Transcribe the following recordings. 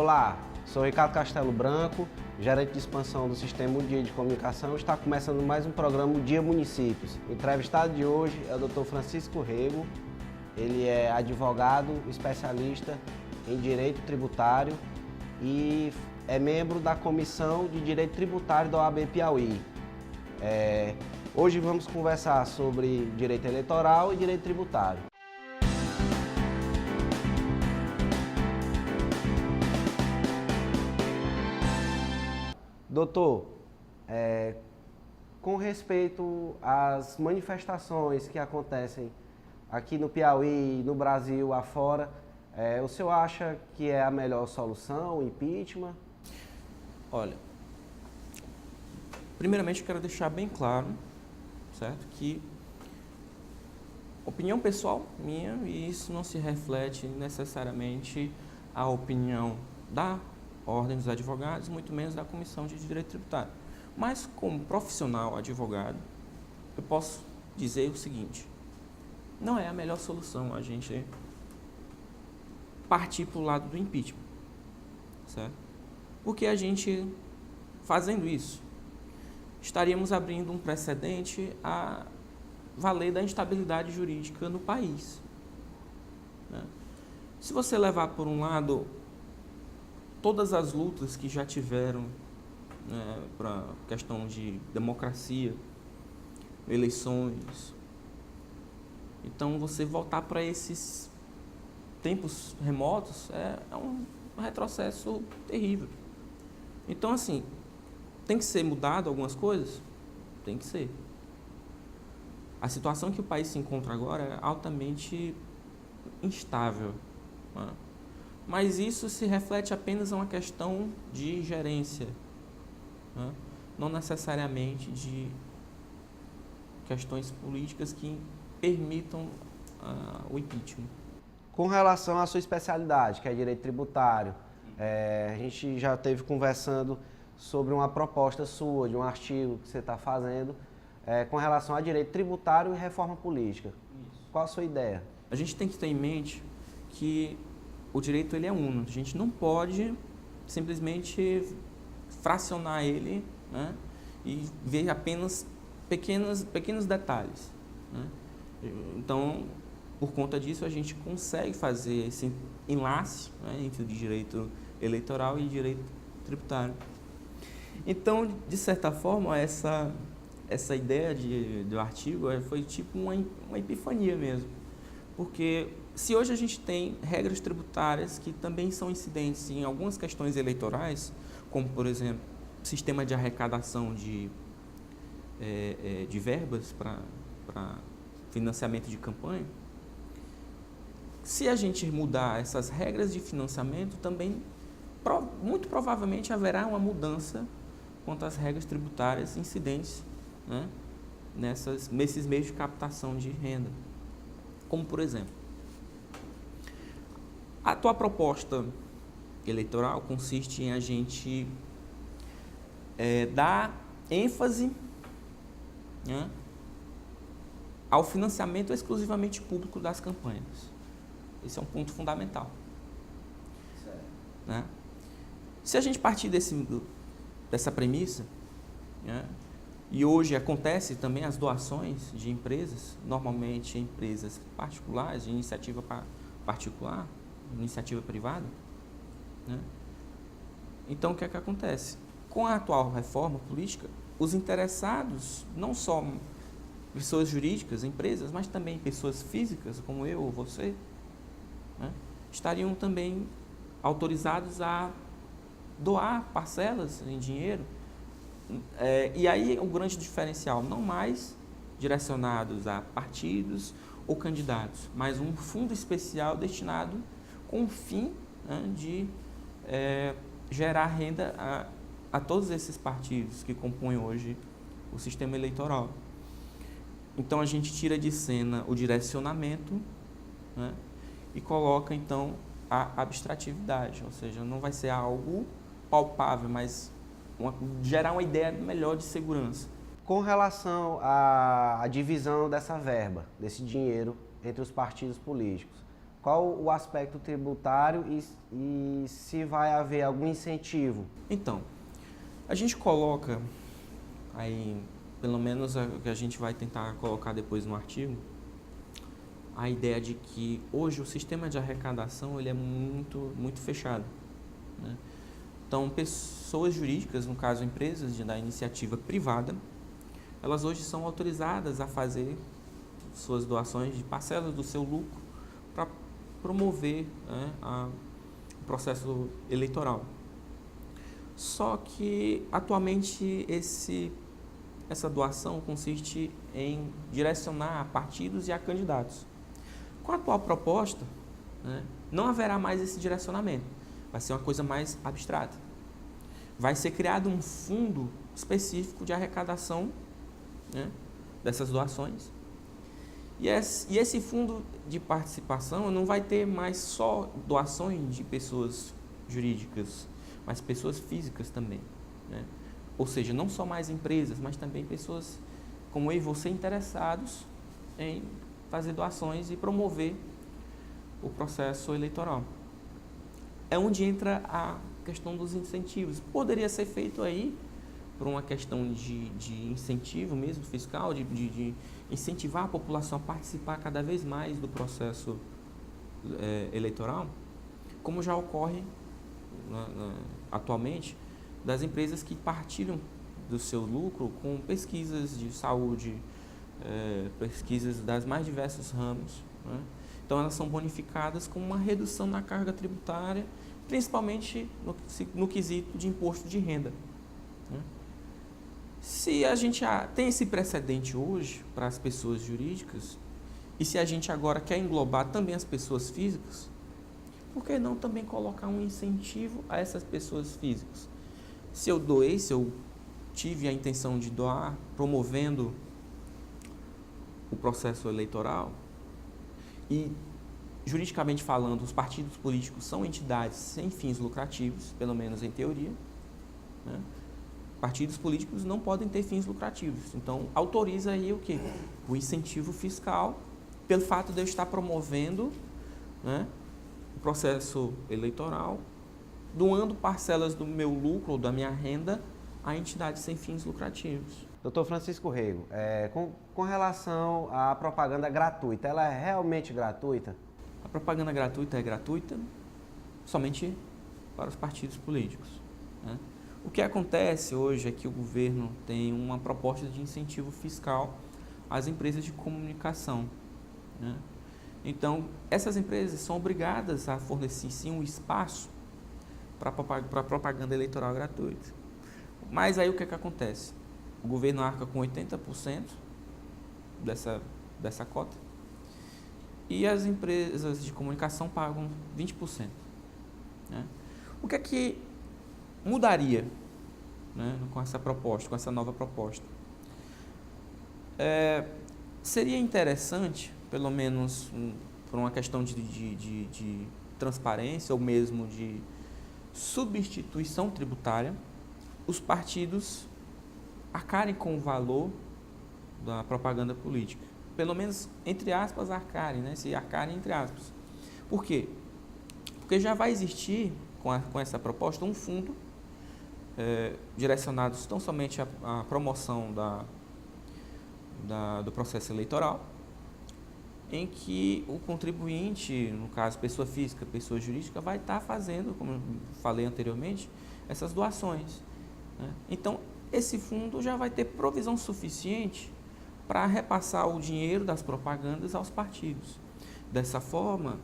Olá, sou Ricardo Castelo Branco, gerente de expansão do Sistema Dia de Comunicação. Está começando mais um programa Dia Municípios. O entrevistado de hoje é o Dr. Francisco Rego. Ele é advogado especialista em Direito Tributário e é membro da Comissão de Direito Tributário da OAB Piauí. Hoje vamos conversar sobre Direito Eleitoral e Direito Tributário. Doutor, com respeito às manifestações que acontecem aqui no Piauí, no Brasil, afora, o senhor acha que é a melhor solução, o impeachment? Olha, primeiramente eu quero deixar bem claro, certo, que opinião pessoal minha, e isso não se reflete necessariamente a opinião da Ordem dos Advogados, muito menos da Comissão de Direito Tributário. Mas, como profissional advogado, eu posso dizer o seguinte: não é a melhor solução a gente partir para o lado do impeachment, certo? Porque a gente, fazendo isso, estaríamos abrindo um precedente a valer da instabilidade jurídica no país, né? Se você levar por um lado todas as lutas que já tiveram, né, para questão de democracia, eleições, então você voltar para esses tempos remotos é um retrocesso terrível. Então, assim, tem que ser mudado algumas coisas? Tem que ser. A situação que o país se encontra agora é altamente instável, né? Mas isso se reflete apenas a uma questão de gerência, né? Não necessariamente de questões políticas que permitam o impeachment. Com relação à sua especialidade, que é Direito Tributário, a gente já esteve conversando sobre uma proposta sua, de um artigo que você está fazendo, com relação a Direito Tributário e Reforma Política. Isso. Qual a sua ideia? A gente tem que ter em mente que o direito ele é uno. A gente não pode simplesmente fracionar ele, né, e ver apenas pequenos detalhes, né? Então, por conta disso, a gente consegue fazer esse enlace, né, entre o direito eleitoral e direito tributário. Então, de certa forma, essa ideia do artigo foi tipo uma epifania mesmo. Porque se hoje a gente tem regras tributárias que também são incidentes em algumas questões eleitorais, como, por exemplo, sistema de arrecadação de verbas para financiamento de campanha, se a gente mudar essas regras de financiamento, também muito provavelmente haverá uma mudança quanto às regras tributárias incidentes, né, nesses meios de captação de renda. Como, por exemplo, a tua proposta eleitoral consiste em a gente dar ênfase, né, ao financiamento exclusivamente público das campanhas. Esse é um ponto fundamental. Certo. Né? Se a gente partir dessa premissa, né, e hoje acontece também as doações de empresas, normalmente empresas particulares, de iniciativa particular, iniciativa privada, né? Então, o que é que acontece? Com a atual reforma política, os interessados, não só pessoas jurídicas, empresas, mas também pessoas físicas, como eu ou você, né, estariam também autorizados a doar parcelas em dinheiro. E aí o grande diferencial, não mais direcionados a partidos ou candidatos, mas um fundo especial destinado com o fim, né, de gerar renda a todos esses partidos que compõem hoje o sistema eleitoral. Então a gente tira de cena o direcionamento, né, e coloca então a abstratividade, ou seja, não vai ser algo palpável, mas gerar uma ideia melhor de segurança. Com relação à divisão dessa verba, desse dinheiro entre os partidos políticos, Qual o aspecto tributário e se vai haver algum incentivo? Então, a gente coloca aí, pelo menos o que a gente vai tentar colocar depois no artigo, a ideia de que hoje o sistema de arrecadação ele é muito fechado, né? Então, pessoas jurídicas, no caso empresas da iniciativa privada, elas hoje são autorizadas a fazer suas doações de parcelas do seu lucro para promover, né, o processo eleitoral. Só que atualmente essa doação consiste em direcionar a partidos e a candidatos. Com a atual proposta, né, não haverá mais esse direcionamento, vai ser uma coisa mais abstrata. Vai ser criado um fundo específico de arrecadação, né, dessas doações. E esse fundo de participação não vai ter mais só doações de pessoas jurídicas, mas pessoas físicas também, né? Ou seja, não só mais empresas, mas também pessoas como eu e você interessados em fazer doações e promover o processo eleitoral. É onde entra a questão dos incentivos. Poderia ser feito aí por uma questão de incentivo mesmo fiscal, de incentivar a população a participar cada vez mais do processo eleitoral, como já ocorre atualmente das empresas que partilham do seu lucro com pesquisas de saúde, pesquisas das mais diversos ramos, né? Então elas são bonificadas com uma redução na carga tributária, principalmente no quesito de imposto de renda, né? Se a gente tem esse precedente hoje para as pessoas jurídicas, e se a gente agora quer englobar também as pessoas físicas, por que não também colocar um incentivo a essas pessoas físicas? Se eu doei, se eu tive a intenção de doar, promovendo o processo eleitoral, e juridicamente falando, os partidos políticos são entidades sem fins lucrativos, pelo menos em teoria, né? Partidos políticos não podem ter fins lucrativos. Então, autoriza aí o quê? O incentivo fiscal, pelo fato de eu estar promovendo, né, o processo eleitoral, doando parcelas do meu lucro ou da minha renda a entidades sem fins lucrativos. Dr. Francisco Rego, com relação à propaganda gratuita, ela é realmente gratuita? A propaganda gratuita é gratuita somente para os partidos políticos, né? O que acontece hoje é que o governo tem uma proposta de incentivo fiscal às empresas de comunicação, né? Então, essas empresas são obrigadas a fornecer sim um espaço para propaganda eleitoral gratuita. Mas aí o que acontece? O governo arca com 80% dessa cota e as empresas de comunicação pagam 20%, né? O que é que mudaria, né, com essa proposta, com essa nova proposta? Seria interessante, pelo menos por uma questão de transparência ou mesmo de substituição tributária, os partidos arcarem com o valor da propaganda política. Pelo menos, entre aspas, arcarem, né? Se arcarem entre aspas. Por quê? Porque já vai existir, com essa proposta, um fundo direcionados tão somente à promoção do processo eleitoral, em que o contribuinte, no caso pessoa física, pessoa jurídica, vai estar fazendo, como eu falei anteriormente, essas doações, né? Então, esse fundo já vai ter provisão suficiente para repassar o dinheiro das propagandas aos partidos. Dessa forma,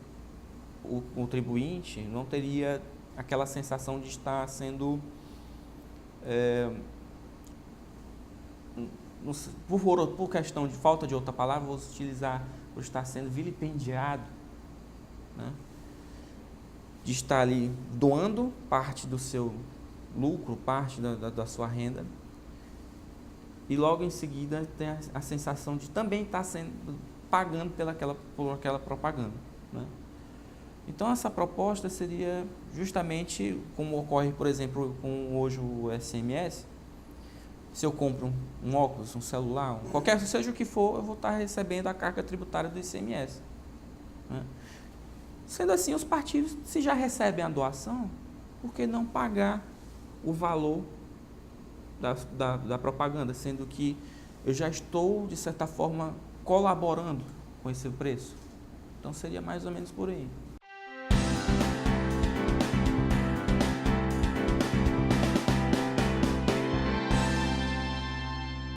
o contribuinte não teria aquela sensação de estar sendo por questão de falta de outra palavra, vou utilizar por estar sendo vilipendiado, né? De estar ali doando parte do seu lucro, parte da sua renda, e logo em seguida tem a sensação de também estar pagando por aquela propaganda, né? Então essa proposta seria justamente como ocorre, por exemplo, com hoje o SMS. Se eu compro um óculos, um celular, qualquer seja o que for, eu vou estar recebendo a carga tributária do ICMS, né? Sendo assim, os partidos, se já recebem a doação, por que não pagar o valor da propaganda, sendo que eu já estou, de certa forma, colaborando com esse preço? Então, seria mais ou menos por aí.